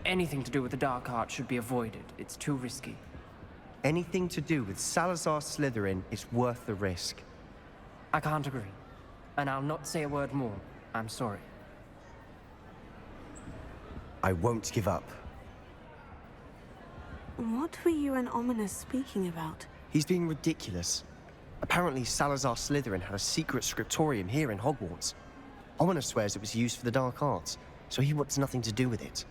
Anything to do with the dark arts should be avoided. It's too risky. Anything to do with Salazar Slytherin is worth the risk. I can't agree. And I'll not say a word more. I'm sorry. I won't give up. What were you and Ominis speaking about? He's being ridiculous. Apparently Salazar Slytherin had a secret scriptorium here in Hogwarts. Ominis swears it was used for the dark arts, so he wants nothing to do with it.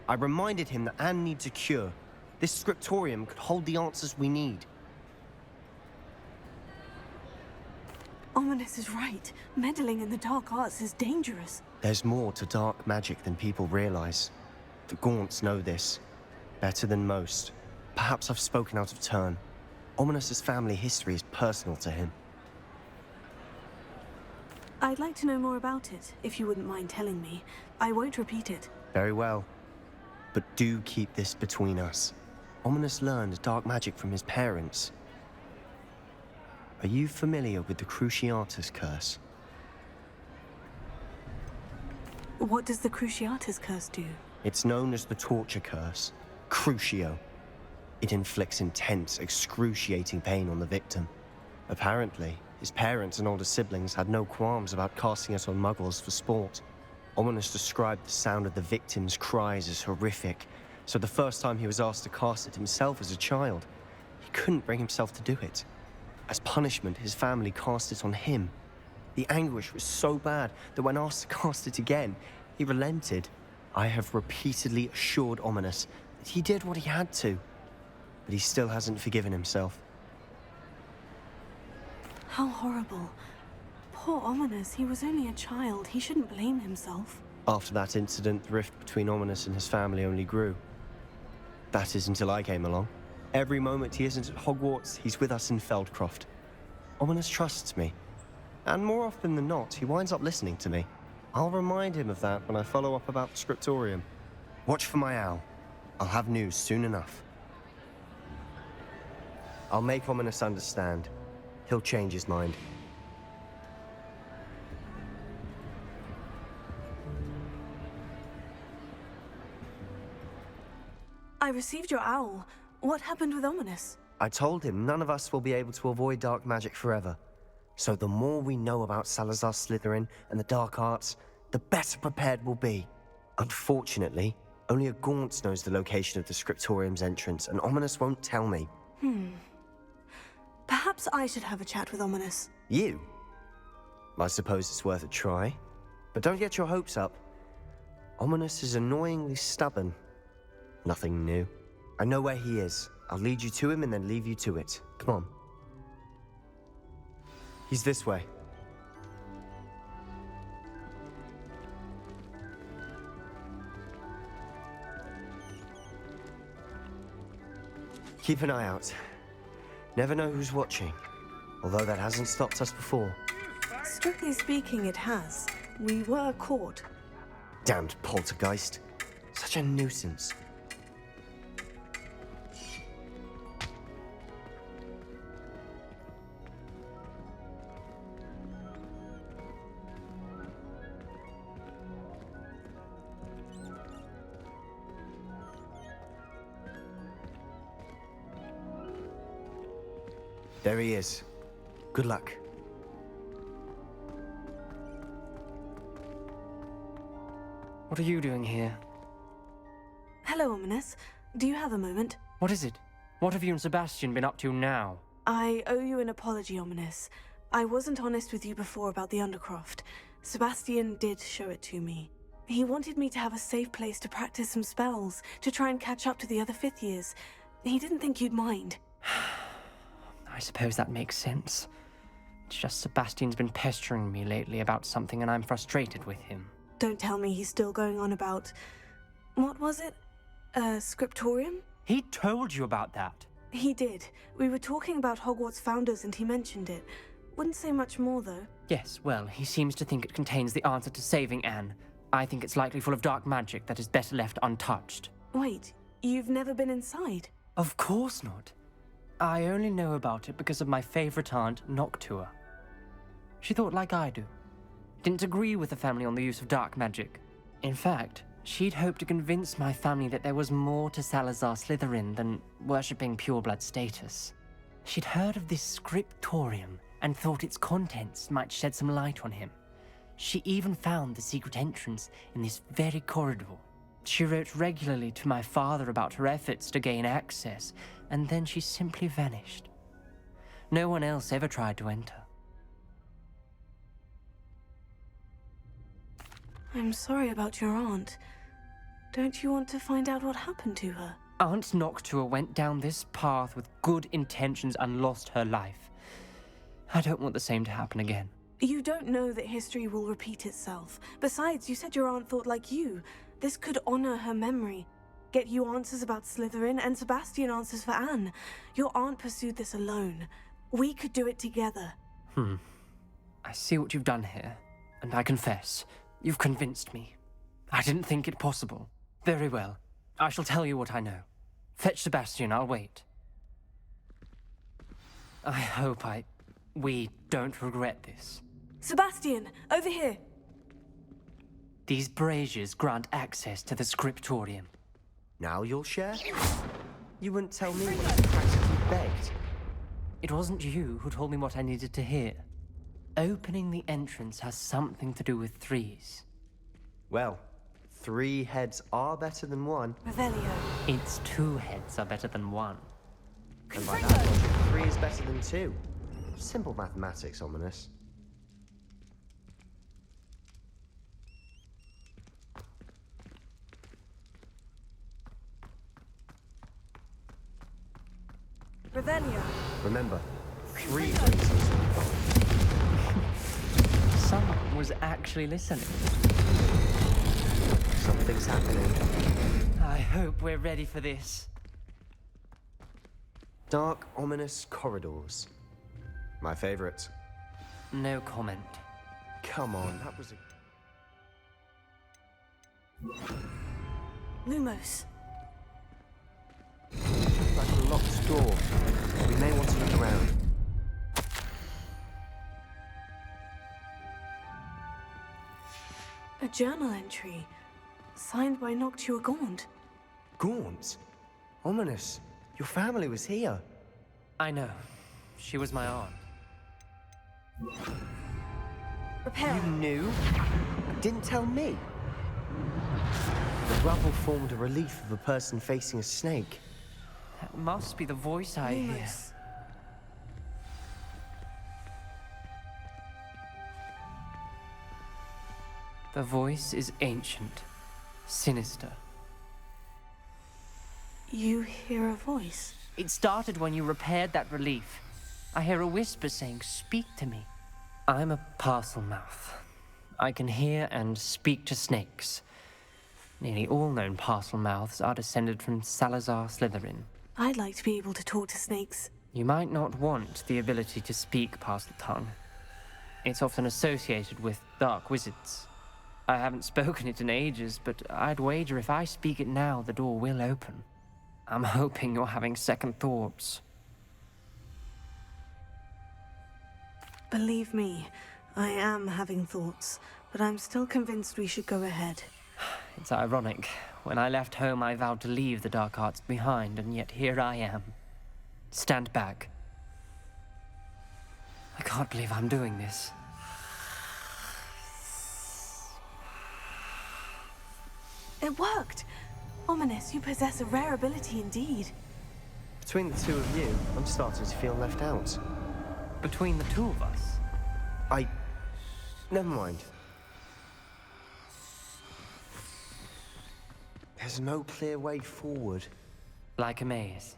I reminded him that Anne needs a cure. This scriptorium could hold the answers we need. Ominis is right. Meddling in the dark arts is dangerous. There's more to dark magic than people realize. The Gaunts know this. Better than most. Perhaps I've spoken out of turn. Ominis' family history is personal to him. I'd like to know more about it, if you wouldn't mind telling me. I won't repeat it. Very well. But do keep this between us. Ominis learned dark magic from his parents. Are you familiar with the Cruciatus curse? What does the Cruciatus curse do? It's known as the torture curse. Crucio. It inflicts intense, excruciating pain on the victim. Apparently, his parents and older siblings had no qualms about casting it on muggles for sport. Ominis described the sound of the victim's cries as horrific, so the first time he was asked to cast it himself as a child, he couldn't bring himself to do it. As punishment, his family cast it on him. The anguish was so bad that when asked to cast it again, he relented. I have repeatedly assured Ominis that he did what he had to, but he still hasn't forgiven himself. How horrible. Poor Ominis, he was only a child. He shouldn't blame himself. After that incident, the rift between Ominis and his family only grew. That is until I came along. Every moment he isn't at Hogwarts, he's with us in Feldcroft. Ominis trusts me. And more often than not, he winds up listening to me. I'll remind him of that when I follow up about the scriptorium. Watch for my owl. I'll have news soon enough. I'll make Ominis understand. He'll change his mind. I received your owl. What happened with Ominis? I told him none of us will be able to avoid dark magic forever. So the more we know about Salazar Slytherin and the dark arts, the better prepared we'll be. Unfortunately, only a Gaunt knows the location of the scriptorium's entrance, and Ominis won't tell me. Perhaps I should have a chat with Ominis. You? I suppose it's worth a try. But don't get your hopes up. Ominis is annoyingly stubborn. Nothing new. I know where he is. I'll lead you to him and then leave you to it. Come on. He's this way. Keep an eye out. Never know who's watching. Although that hasn't stopped us before. Strictly speaking, it has. We were caught. Damned poltergeist. Such a nuisance. There he is. Good luck. What are you doing here? Hello, Ominis. Do you have a moment? What is it? What have you and Sebastian been up to now? I owe you an apology, Ominis. I wasn't honest with you before about the Undercroft. Sebastian did show it to me. He wanted me to have a safe place to practice some spells, to try and catch up to the other fifth years. He didn't think you'd mind. I suppose that makes sense. It's just Sebastian's been pestering me lately about something and I'm frustrated with him. Don't tell me he's still going on about... What was it? Scriptorium? He told you about that? He did. We were talking about Hogwarts founders and he mentioned it. Wouldn't say much more, though. Yes, well, he seems to think it contains the answer to saving Anne. I think it's likely full of dark magic that is better left untouched. Wait, you've never been inside? Of course not. I only know about it because of my favorite aunt, Noctua. She thought like I do. Didn't agree with the family on the use of dark magic. In fact, She'd hoped to convince my family that there was more to Salazar Slytherin than worshipping pureblood status. She'd heard of this scriptorium and thought its contents might shed some light on him. She even found the secret entrance in this very corridor. She wrote regularly to my father about her efforts to gain access, and then she simply vanished. No one else ever tried to enter. I'm sorry about your aunt. Don't you want to find out what happened to her? Aunt Noctua went down this path with good intentions and lost her life. I don't want the same to happen again. You don't know that history will repeat itself. Besides, you said your aunt thought like you. This could honor her memory. Get you answers about Slytherin, and Sebastian answers for Anne. Your aunt pursued this alone. We could do it together. I see what you've done here, and I confess, you've convinced me. I didn't think it possible. Very well. I shall tell you what I know. Fetch Sebastian, I'll wait. I hope we don't regret this. Sebastian, over here. These braziers grant access to the scriptorium. Now you'll share? You wouldn't tell me what I practically begged. It wasn't you who told me what I needed to hear. Opening the entrance has something to do with threes. Well, 3 heads are better than 1. Revelio. Its 2 heads are better than 1. And by that logic, 3 is better than 2. Simple mathematics, Ominis. Revelio. Remember, 3 reasons. Someone was actually listening. Something's happening. I hope we're ready for this. Dark, ominous corridors. My favorite. No comment. Come on, that was a... Lumos. like a locked door. We may want to look around. A journal entry. Signed by Noctua Gaunt. Gaunt? Ominis, your family was here. I know. She was my aunt. Repair. You knew? Didn't tell me. The rubble formed a relief of a person facing a snake. That must be the voice I hear. Lumos. The voice is ancient, sinister. You hear a voice. It started when you repaired that relief. I hear a whisper saying, "Speak to me." I'm a parcel mouth. I can hear and speak to snakes. Nearly all known parcel mouths are descended from Salazar Slytherin. I'd like to be able to talk to snakes. You might not want the ability to speak parcel tongue. It's often associated with dark wizards. I haven't spoken it in ages, but I'd wager if I speak it now, the door will open. I'm hoping you're having second thoughts. Believe me, I am having thoughts, but I'm still convinced we should go ahead. It's ironic. When I left home, I vowed to leave the dark arts behind, and yet here I am. Stand back. I can't believe I'm doing this. It worked! Ominis, you possess a rare ability indeed. Between the two of you, I'm starting to feel left out. Between the two of us, Never mind. There's no clear way forward. like a maze.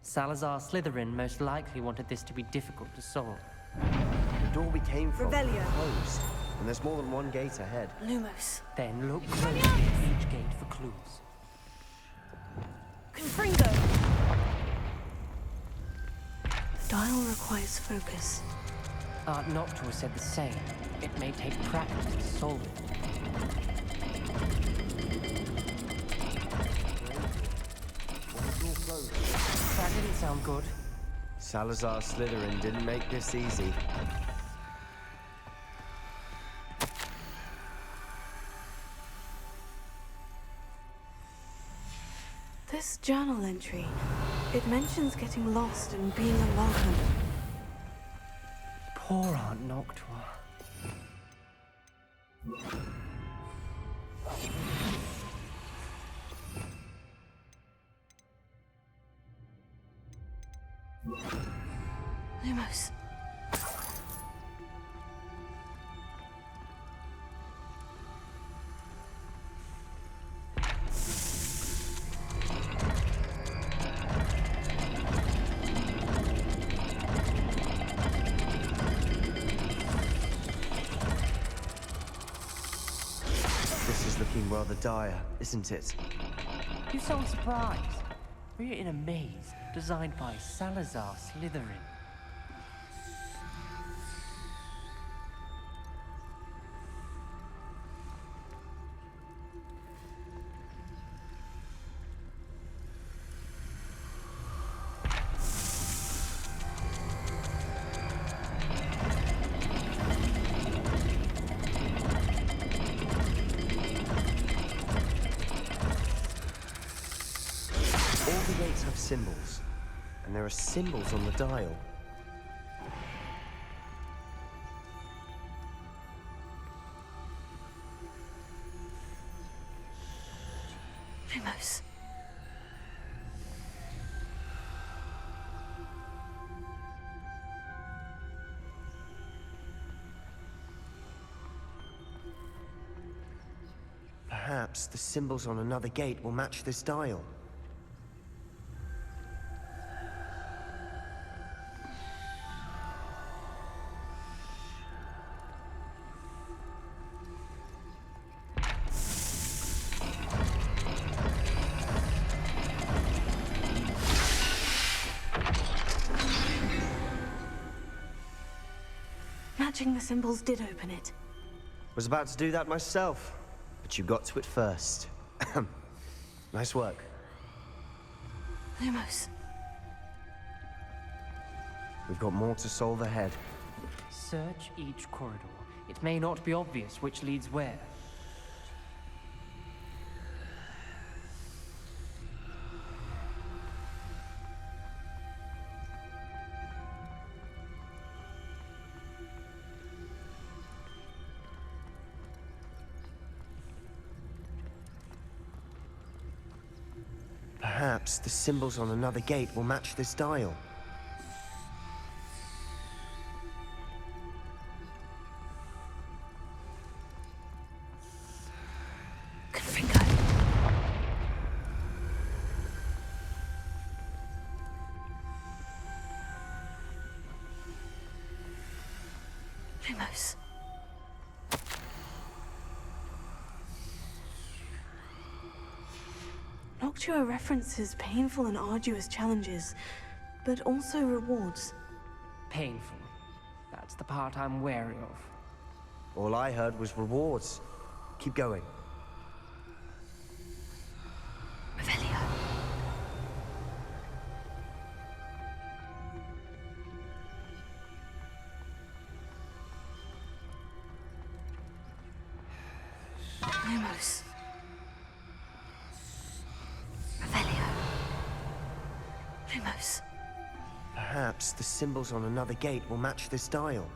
Salazar Slytherin most likely wanted this to be difficult to solve. The door we came from Revelio. closed, and there's more than one gate ahead. Lumos. Then look closely at each gate for clues. Confringo! The dial requires focus. Art Noctua said the same. It may take practice to solve it. That didn't sound good. Salazar Slytherin didn't make this easy. This journal entry, it mentions getting lost and being unwelcome. Poor Aunt Noctua. Lumos. This is looking rather dire, isn't it? You sound surprised. We're in a maze designed by Salazar Slytherin. All the gates have symbols, and there are symbols on the dial. Lumos. Perhaps the symbols on another gate will match this dial. Matching the symbols did open it. Was about to do that myself, but you got to it first. Nice work. Lumos. We've got more to solve ahead. Search each corridor. It may not be obvious which leads where. Perhaps the symbols on another gate will match this dial. Confringo. Lumos. Noctua references painful and arduous challenges, but also rewards. Painful. That's the part I'm wary of. All I heard was rewards. Keep going. Revelio. Lumos. Revelio. Lumos. Perhaps the symbols on another gate will match this dial.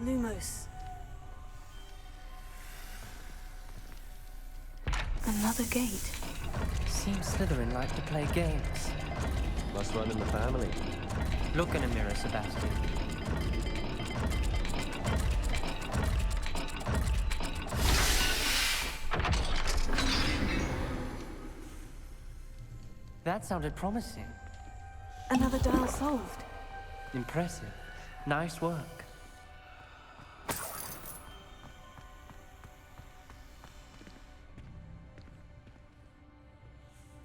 Lumos. Another gate. Seems Slytherin like to play games. Must run in the family. Look in a mirror, Sebastian. That sounded promising. Another dial solved. Impressive. Nice work.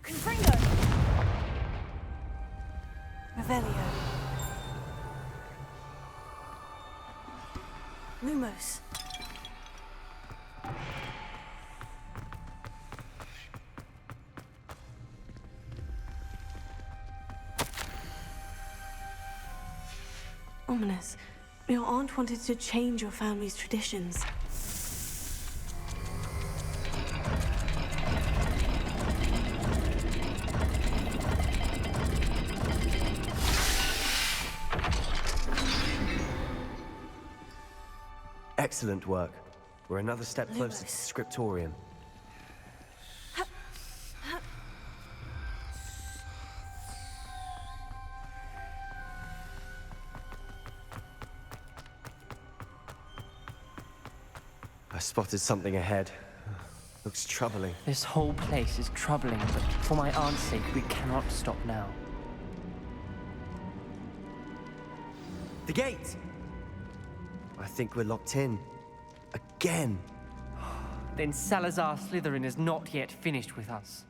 Confringo. Revelio. Lumos. Ominis, your aunt wanted to change your family's traditions. Excellent work. We're another step closer to the scriptorium. I spotted something ahead. Looks troubling. This whole place is troubling, but for my aunt's sake, we cannot stop now. The gate! I think we're locked in. Again. Then Salazar Slytherin is not yet finished with us.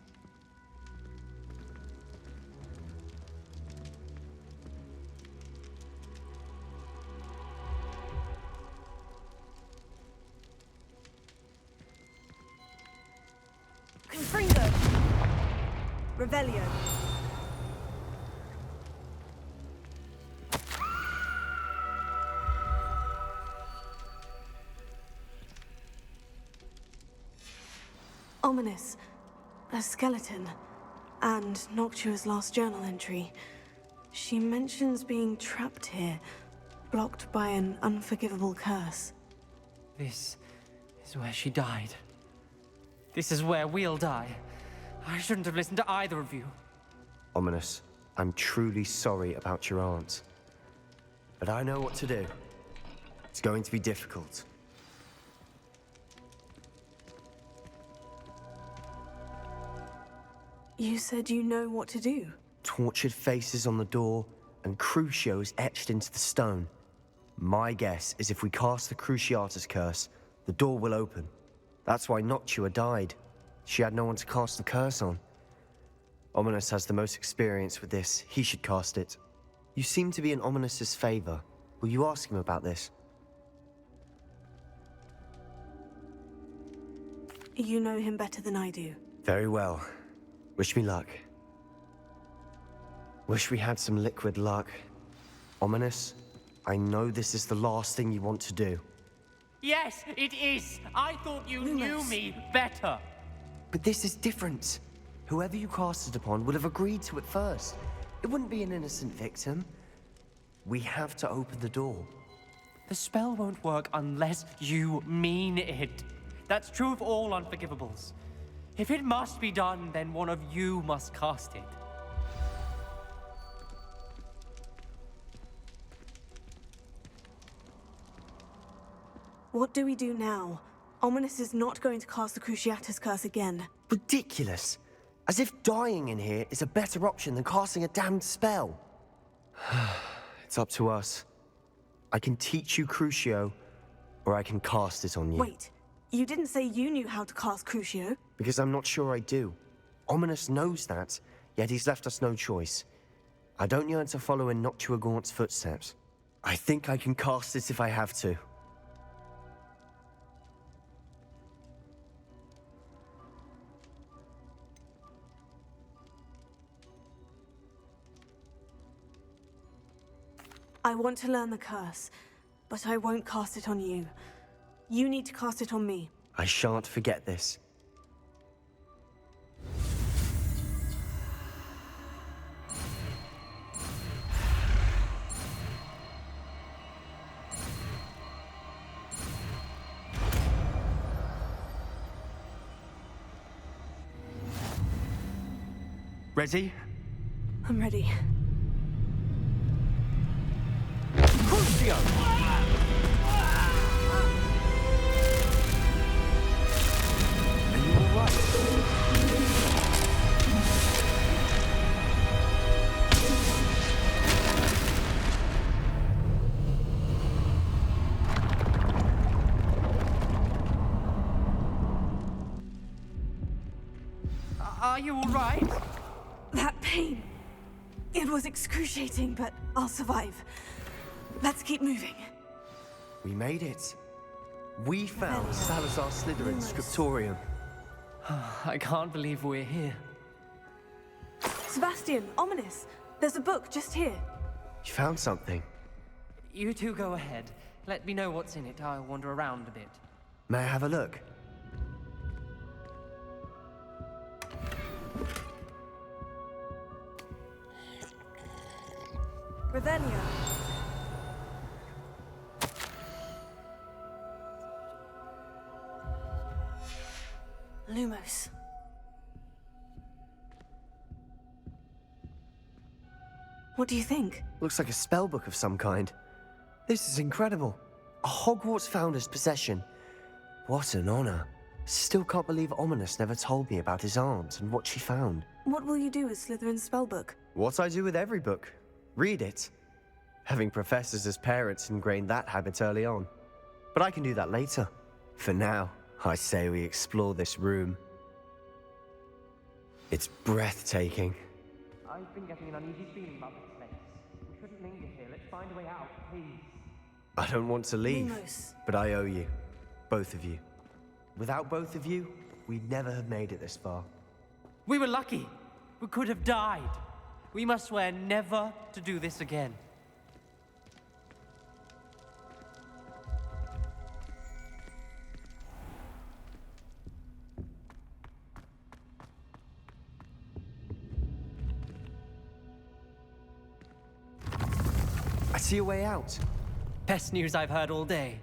Confringo! Revelio! Ominis, a skeleton, and Noctua's last journal entry. She mentions being trapped here, blocked by an unforgivable curse. This is where she died. This is where we'll die. I shouldn't have listened to either of you. Ominis, I'm truly sorry about your aunt. But I know what to do. It's going to be difficult. You said you know what to do. Tortured faces on the door, and Crucios etched into the stone. My guess is if we cast the Cruciatus curse, the door will open. That's why Noctua died. She had no one to cast the curse on. Ominis has the most experience with this. He should cast it. You seem to be in Ominis' favor. Will you ask him about this? You know him better than I do. Very well. Wish me luck. Wish we had some liquid luck. Ominis, I know this is the last thing you want to do. Yes, it is. I thought you knew me better. But this is different. Whoever you cast it upon would have agreed to it first. It wouldn't be an innocent victim. We have to open the door. The spell won't work unless you mean it. That's true of all unforgivables. If it must be done, then one of you must cast it. What do we do now? Ominis is not going to cast the Cruciatus curse again. Ridiculous. As if dying in here is a better option than casting a damned spell. It's up to us. I can teach you Crucio, or I can cast it on you. Wait, you didn't say you knew how to cast Crucio? Because I'm not sure I do. Ominis knows that, yet he's left us no choice. I don't yearn to follow in Noctua Gaunt's footsteps. I think I can cast it if I have to. I want to learn the curse, but I won't cast it on you. You need to cast it on me. I shan't forget this. Ready? I'm ready. Crucio! Are you all right? Are you all right? That pain. It was excruciating, but I'll survive. Let's keep moving. We made it. We found Salazar Slytherin's scriptorium. I can't believe we're here. Sebastian, Ominis, there's a book just here. You found something. You two go ahead. Let me know what's in it. I'll wander around a bit. May I have a look? Revelio. Lumos. What do you think? Looks like a spellbook of some kind. This is incredible. A Hogwarts founder's possession. What an honor. Still can't believe Ominis never told me about his aunt and what she found. What will you do with Slytherin's spellbook? What I do with every book. Read it. Having professors as parents ingrained that habit early on. But I can do that later. For now, I say we explore this room. It's breathtaking. I've been getting an uneasy feeling about this place. We shouldn't linger here. Let's find a way out, please. I don't want to leave, Lumos. but I owe you. Both of you. Without both of you, we'd never have made it this far. We were lucky. We could have died. We must swear never to do this again. I see a way out. Best news I've heard all day.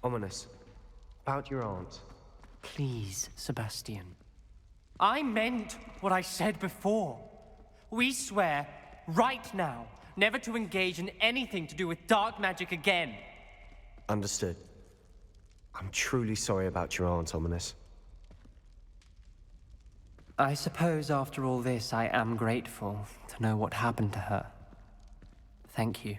Ominis, about your aunt. Please, Sebastian. I meant what I said before. We swear, right now, never to engage in anything to do with dark magic again. Understood. I'm truly sorry about your aunt, Ominis. I suppose after all this, I am grateful to know what happened to her. Thank you.